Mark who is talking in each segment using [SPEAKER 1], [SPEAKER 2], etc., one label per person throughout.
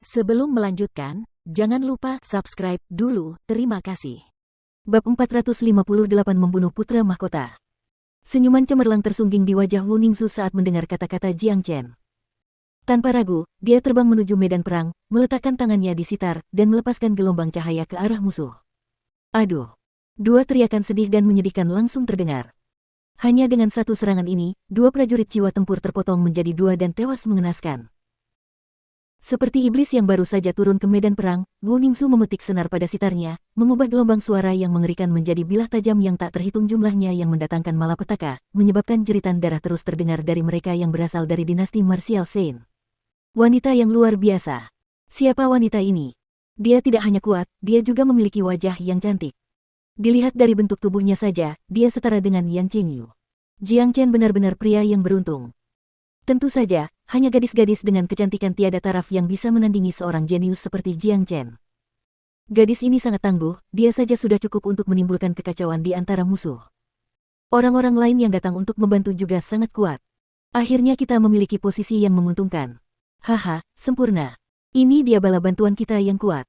[SPEAKER 1] Sebelum melanjutkan, jangan lupa subscribe dulu, terima kasih.
[SPEAKER 2] Bab 458 Membunuh Putra Mahkota. Senyuman cemerlang tersungging di wajah Wu Ningxu saat mendengar kata-kata Jiang Chen. Tanpa ragu, dia terbang menuju medan perang, meletakkan tangannya di sitar, dan melepaskan gelombang cahaya ke arah musuh. Aduh! Dua teriakan sedih dan menyedihkan langsung terdengar. Hanya dengan satu serangan ini, dua prajurit jiwa tempur terpotong menjadi dua dan tewas mengenaskan. Seperti iblis yang baru saja turun ke medan perang, Wu Ningxu memetik senar pada sitarnya, mengubah gelombang suara yang mengerikan menjadi bilah tajam yang tak terhitung jumlahnya yang mendatangkan malapetaka, menyebabkan jeritan darah terus terdengar dari mereka yang berasal dari dinasti martial Shen. Wanita yang luar biasa. Siapa wanita ini? Dia tidak hanya kuat, dia juga memiliki wajah yang cantik. Dilihat dari bentuk tubuhnya saja, dia setara dengan Yang Chengyu. Jiang Chen benar-benar pria yang beruntung. Tentu saja, hanya gadis-gadis dengan kecantikan tiada taraf yang bisa menandingi seorang jenius seperti Jiang Chen. Gadis ini sangat tangguh, dia saja sudah cukup untuk menimbulkan kekacauan di antara musuh. Orang-orang lain yang datang untuk membantu juga sangat kuat. Akhirnya kita memiliki posisi yang menguntungkan. Haha, sempurna. Ini dia bala bantuan kita yang kuat.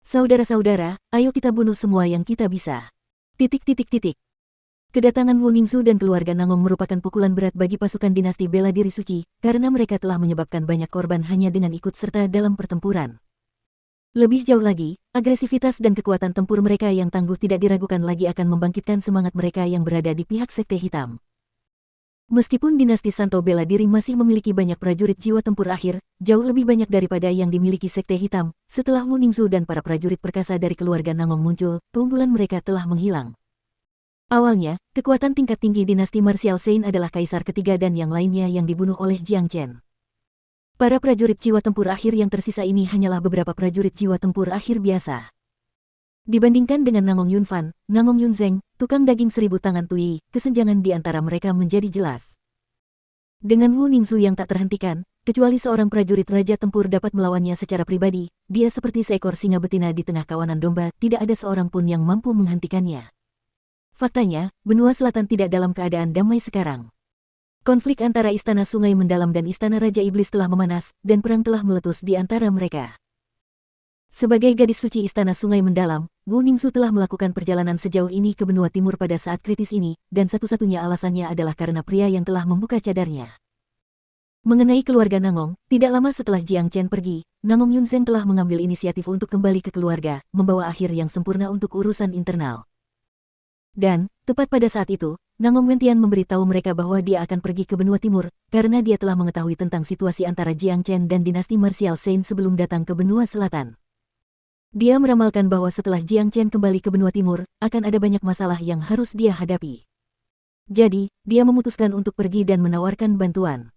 [SPEAKER 2] Saudara-saudara, ayo kita bunuh semua yang kita bisa. Titik. Kedatangan Wu Ningxu dan keluarga Nangong merupakan pukulan berat bagi pasukan dinasti bela diri suci, karena mereka telah menyebabkan banyak korban hanya dengan ikut serta dalam pertempuran. Lebih jauh lagi, agresivitas dan kekuatan tempur mereka yang tangguh tidak diragukan lagi akan membangkitkan semangat mereka yang berada di pihak Sekte Hitam. Meskipun dinasti Santo bela diri masih memiliki banyak prajurit jiwa tempur akhir, jauh lebih banyak daripada yang dimiliki Sekte Hitam, setelah Wu Ningxu dan para prajurit perkasa dari keluarga Nangong muncul, keunggulan mereka telah menghilang. Awalnya, kekuatan tingkat tinggi dinasti martial Shen adalah kaisar ketiga dan yang lainnya yang dibunuh oleh Jiang Chen. Para prajurit jiwa tempur akhir yang tersisa ini hanyalah beberapa prajurit jiwa tempur akhir biasa. Dibandingkan dengan Nangong Yunfan, Nangong Yunzeng, tukang daging 1000 tangan Tui, kesenjangan di antara mereka menjadi jelas. Dengan Wu Ningxu yang tak terhentikan, kecuali seorang prajurit raja tempur dapat melawannya secara pribadi, dia seperti seekor singa betina di tengah kawanan domba, tidak ada seorang pun yang mampu menghentikannya. Faktanya, benua selatan tidak dalam keadaan damai sekarang. Konflik antara Istana Sungai Mendalam dan Istana Raja Iblis telah memanas, dan perang telah meletus di antara mereka. Sebagai gadis suci Istana Sungai Mendalam, Wu Ningxu telah melakukan perjalanan sejauh ini ke benua timur pada saat kritis ini, dan satu-satunya alasannya adalah karena pria yang telah membuka cadarnya. Mengenai keluarga Nangong, tidak lama setelah Jiang Chen pergi, Nangong Yunzeng telah mengambil inisiatif untuk kembali ke keluarga, membawa akhir yang sempurna untuk urusan internal. Dan, tepat pada saat itu, Nangong Wentian memberitahu mereka bahwa dia akan pergi ke benua timur, karena dia telah mengetahui tentang situasi antara Jiang Chen dan dinasti martial Shen sebelum datang ke benua selatan. Dia meramalkan bahwa setelah Jiang Chen kembali ke benua timur, akan ada banyak masalah yang harus dia hadapi. Jadi, dia memutuskan untuk pergi dan menawarkan bantuan.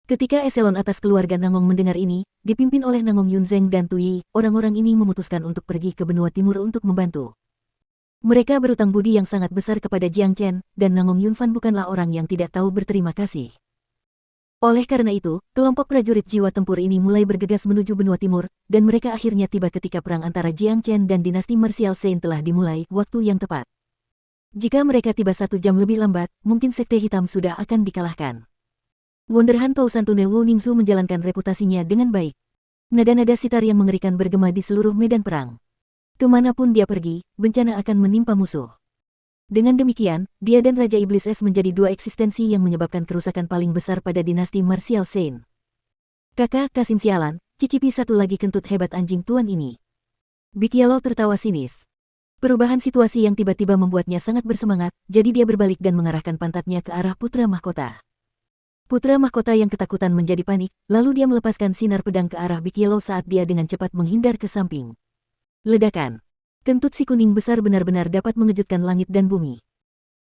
[SPEAKER 2] Ketika eselon atas keluarga Nangong mendengar ini, dipimpin oleh Nangong Yunzeng dan Tui, orang-orang ini memutuskan untuk pergi ke benua timur untuk membantu. Mereka berutang budi yang sangat besar kepada Jiang Chen, dan Nangong Yunfan bukanlah orang yang tidak tahu berterima kasih. Oleh karena itu, kelompok prajurit jiwa tempur ini mulai bergegas menuju benua timur, dan mereka akhirnya tiba ketika perang antara Jiang Chen dan dinasti martial Shen telah dimulai waktu yang tepat. Jika mereka tiba 1 jam lebih lambat, mungkin Sekte Hitam sudah akan dikalahkan. Wonderhan Tousantune Wu Ningxu menjalankan reputasinya dengan baik. Nada-nada sitar yang mengerikan bergema di seluruh medan perang. Kemanapun dia pergi, bencana akan menimpa musuh. Dengan demikian, dia dan Raja Iblis Es menjadi dua eksistensi yang menyebabkan kerusakan paling besar pada dinasti martial Shen. Kakak Kasim sialan, cicipi satu lagi kentut hebat anjing tuan ini. Big Yellow tertawa sinis. Perubahan situasi yang tiba-tiba membuatnya sangat bersemangat, jadi dia berbalik dan mengarahkan pantatnya ke arah putra mahkota. Putra mahkota yang ketakutan menjadi panik, lalu dia melepaskan sinar pedang ke arah Big Yellow saat dia dengan cepat menghindar ke samping. Ledakan. Kentut si kuning besar benar-benar dapat mengejutkan langit dan bumi.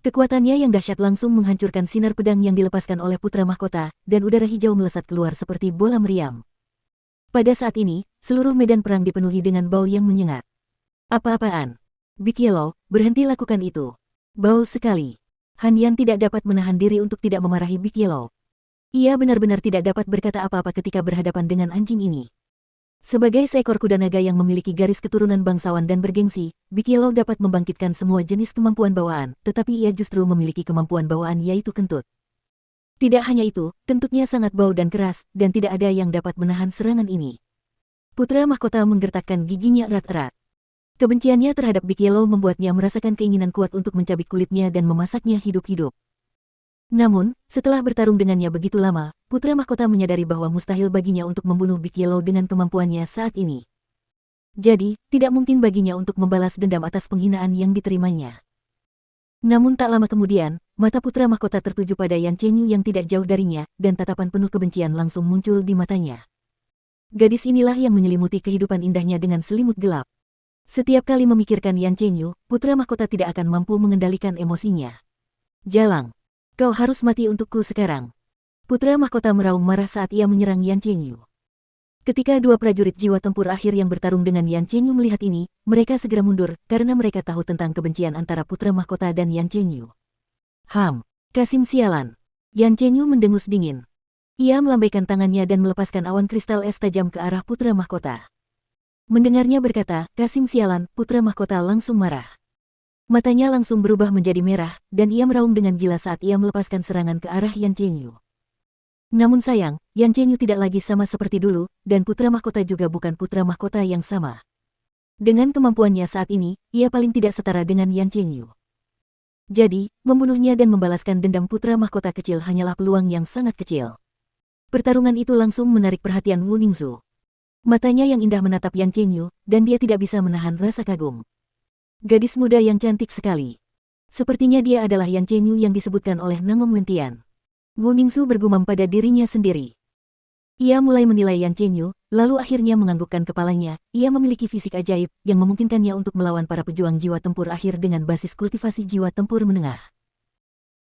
[SPEAKER 2] Kekuatannya yang dahsyat langsung menghancurkan sinar pedang yang dilepaskan oleh putra mahkota, dan udara hijau melesat keluar seperti bola meriam. Pada saat ini, seluruh medan perang dipenuhi dengan bau yang menyengat. Apa-apaan? Big Yellow, berhenti lakukan itu. Bau sekali. Han Yan tidak dapat menahan diri untuk tidak memarahi Big Yellow. Ia benar-benar tidak dapat berkata apa-apa ketika berhadapan dengan anjing ini. Sebagai seekor kuda naga yang memiliki garis keturunan bangsawan dan bergengsi, Big Yellow dapat membangkitkan semua jenis kemampuan bawaan, tetapi ia justru memiliki kemampuan bawaan yaitu kentut. Tidak hanya itu, kentutnya sangat bau dan keras, dan tidak ada yang dapat menahan serangan ini. Putra mahkota menggertakkan giginya erat-erat. Kebenciannya terhadap Big Yellow membuatnya merasakan keinginan kuat untuk mencabik kulitnya dan memasaknya hidup-hidup. Namun, setelah bertarung dengannya begitu lama, Putra Mahkota menyadari bahwa mustahil baginya untuk membunuh Big Yellow dengan kemampuannya saat ini. Jadi, tidak mungkin baginya untuk membalas dendam atas penghinaan yang diterimanya. Namun tak lama kemudian, mata Putra Mahkota tertuju pada Yan Chenyu yang tidak jauh darinya, dan tatapan penuh kebencian langsung muncul di matanya. Gadis inilah yang menyelimuti kehidupan indahnya dengan selimut gelap. Setiap kali memikirkan Yan Chenyu, Putra Mahkota tidak akan mampu mengendalikan emosinya. Jalang. Kau harus mati untukku sekarang. Putra Mahkota meraung marah saat ia menyerang Yan Chenyu. Ketika dua prajurit jiwa tempur akhir yang bertarung dengan Yan Chenyu melihat ini, mereka segera mundur karena mereka tahu tentang kebencian antara Putra Mahkota dan Yan Chenyu. Kasim sialan. Yan Chenyu mendengus dingin. Ia melambaikan tangannya dan melepaskan awan kristal es tajam ke arah Putra Mahkota. Mendengarnya berkata, Kasim sialan, Putra Mahkota langsung marah. Matanya langsung berubah menjadi merah, dan ia meraung dengan gila saat ia melepaskan serangan ke arah Yan Chenyu. Namun sayang, Yan Chenyu tidak lagi sama seperti dulu, dan Putra Mahkota juga bukan Putra Mahkota yang sama. Dengan kemampuannya saat ini, ia paling tidak setara dengan Yan Chenyu. Jadi, membunuhnya dan membalaskan dendam Putra Mahkota kecil hanyalah peluang yang sangat kecil. Pertarungan itu langsung menarik perhatian Wu Ningzu. Matanya yang indah menatap Yan Chenyu, dan dia tidak bisa menahan rasa kagum. Gadis muda yang cantik sekali. Sepertinya dia adalah Yan Chenyu yang disebutkan oleh Nangong Wentian. Wu Ningzu bergumam pada dirinya sendiri. Ia mulai menilai Yan Chenyu, lalu akhirnya menganggukkan kepalanya. Ia memiliki fisik ajaib yang memungkinkannya untuk melawan para pejuang jiwa tempur akhir dengan basis kultivasi jiwa tempur menengah.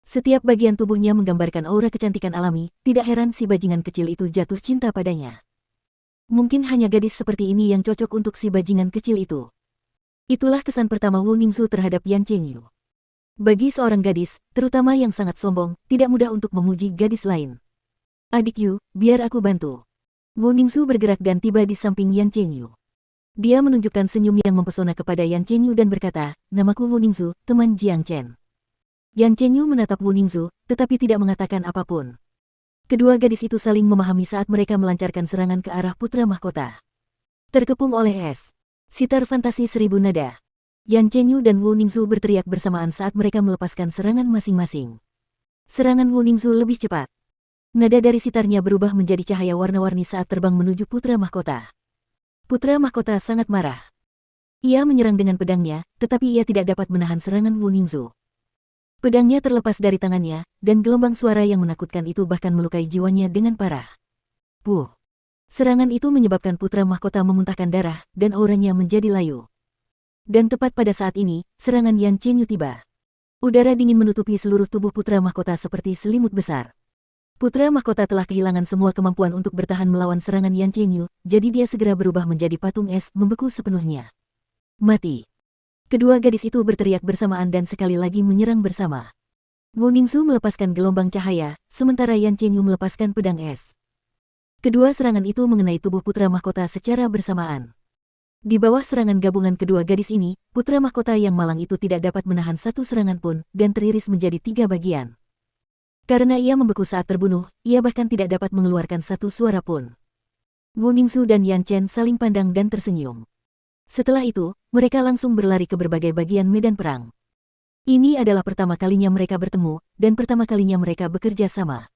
[SPEAKER 2] Setiap bagian tubuhnya menggambarkan aura kecantikan alami, tidak heran si bajingan kecil itu jatuh cinta padanya. Mungkin hanya gadis seperti ini yang cocok untuk si bajingan kecil itu. Itulah kesan pertama Wu Ningzu terhadap Yan Chenyu. Bagi seorang gadis, terutama yang sangat sombong, tidak mudah untuk memuji gadis lain. Adik Yu, biar aku bantu. Wu Ningzu bergerak dan tiba di samping Yan Chenyu. Dia menunjukkan senyum yang mempesona kepada Yan Chenyu dan berkata, namaku Wu Ningzu, teman Jiang Chen. Yan Chenyu menatap Wu Ningzu, tetapi tidak mengatakan apapun. Kedua gadis itu saling memahami saat mereka melancarkan serangan ke arah Putra Mahkota. Terkepung oleh es. Sitar fantasi seribu nada. Yan Chenyu dan Wu Ningzu berteriak bersamaan saat mereka melepaskan serangan masing-masing. Serangan Wu Ningzu lebih cepat. Nada dari sitarnya berubah menjadi cahaya warna-warni saat terbang menuju Putra Mahkota. Putra Mahkota sangat marah. Ia menyerang dengan pedangnya, tetapi ia tidak dapat menahan serangan Wu Ningzu. Pedangnya terlepas dari tangannya, dan gelombang suara yang menakutkan itu bahkan melukai jiwanya dengan parah. Puh! Serangan itu menyebabkan Putra Mahkota memuntahkan darah, dan auranya menjadi layu. Dan tepat pada saat ini, serangan Yan Chenyu tiba. Udara dingin menutupi seluruh tubuh Putra Mahkota seperti selimut besar. Putra Mahkota telah kehilangan semua kemampuan untuk bertahan melawan serangan Yan Chenyu, jadi dia segera berubah menjadi patung es membeku sepenuhnya. Mati! Kedua gadis itu berteriak bersamaan dan sekali lagi menyerang bersama. Wu Ningzu melepaskan gelombang cahaya, sementara Yan Chenyu melepaskan pedang es. Kedua serangan itu mengenai tubuh Putra Mahkota secara bersamaan. Di bawah serangan gabungan kedua gadis ini, Putra Mahkota yang malang itu tidak dapat menahan satu serangan pun, dan teriris menjadi 3 bagian. Karena ia membeku saat terbunuh, ia bahkan tidak dapat mengeluarkan satu suara pun. Wu Ningzu dan Yan Chen saling pandang dan tersenyum. Setelah itu, mereka langsung berlari ke berbagai bagian medan perang. Ini adalah pertama kalinya mereka bertemu, dan pertama kalinya mereka bekerja sama.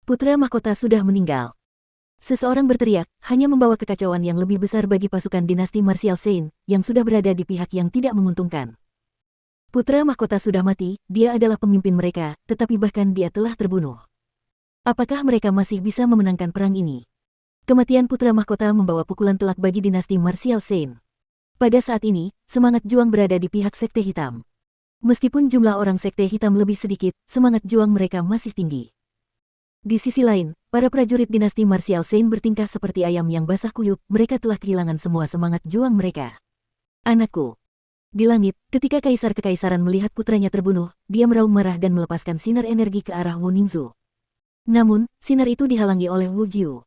[SPEAKER 2] Putra Mahkota sudah meninggal. Seseorang berteriak, hanya membawa kekacauan yang lebih besar bagi pasukan dinasti Martial Saint, yang sudah berada di pihak yang tidak menguntungkan. Putra Mahkota sudah mati, dia adalah pemimpin mereka, tetapi bahkan dia telah terbunuh. Apakah mereka masih bisa memenangkan perang ini? Kematian Putra Mahkota membawa pukulan telak bagi dinasti Martial Saint. Pada saat ini, semangat juang berada di pihak Sekte Hitam. Meskipun jumlah orang Sekte Hitam lebih sedikit, semangat juang mereka masih tinggi. Di sisi lain, para prajurit dinasti Martial Saint bertingkah seperti ayam yang basah kuyup, mereka telah kehilangan semua semangat juang mereka. Anakku. Di langit, ketika Kaisar Kekaisaran melihat putranya terbunuh, dia meraung marah dan melepaskan sinar energi ke arah Wu Ningzu. Namun, sinar itu dihalangi oleh Wu Jiu.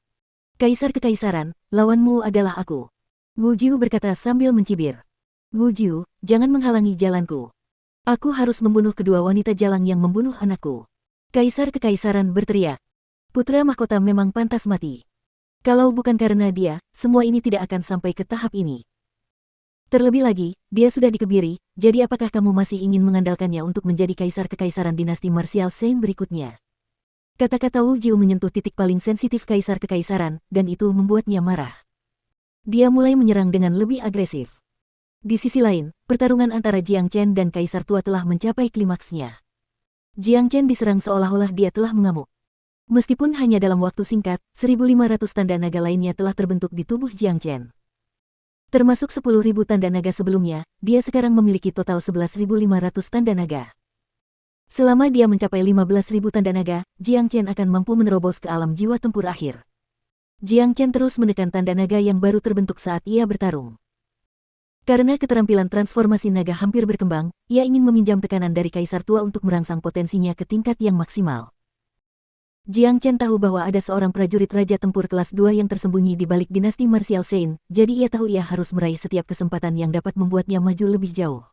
[SPEAKER 2] Kaisar Kekaisaran, lawanmu adalah aku. Wu Jiu berkata sambil mencibir. Wu Jiu, jangan menghalangi jalanku. Aku harus membunuh kedua wanita jalang yang membunuh anakku. Kaisar Kekaisaran berteriak. Putra Mahkota memang pantas mati. Kalau bukan karena dia, semua ini tidak akan sampai ke tahap ini. Terlebih lagi, dia sudah dikebiri, jadi apakah kamu masih ingin mengandalkannya untuk menjadi kaisar kekaisaran dinasti martial Shen berikutnya? Kata-kata Wu Jiu menyentuh titik paling sensitif kaisar kekaisaran, dan itu membuatnya marah. Dia mulai menyerang dengan lebih agresif. Di sisi lain, pertarungan antara Jiang Chen dan kaisar tua telah mencapai klimaksnya. Jiang Chen diserang seolah-olah dia telah mengamuk. Meskipun hanya dalam waktu singkat, 1.500 tanda naga lainnya telah terbentuk di tubuh Jiang Chen. Termasuk 10.000 tanda naga sebelumnya, dia sekarang memiliki total 11.500 tanda naga. Selama dia mencapai 15.000 tanda naga, Jiang Chen akan mampu menerobos ke alam jiwa tempur akhir. Jiang Chen terus menekan tanda naga yang baru terbentuk saat ia bertarung. Karena keterampilan transformasi naga hampir berkembang, ia ingin meminjam tekanan dari kaisar tua untuk merangsang potensinya ke tingkat yang maksimal. Jiang Chen tahu bahwa ada seorang prajurit raja tempur kelas 2 yang tersembunyi di balik dinasti martial Shen, jadi ia tahu ia harus meraih setiap kesempatan yang dapat membuatnya maju lebih jauh.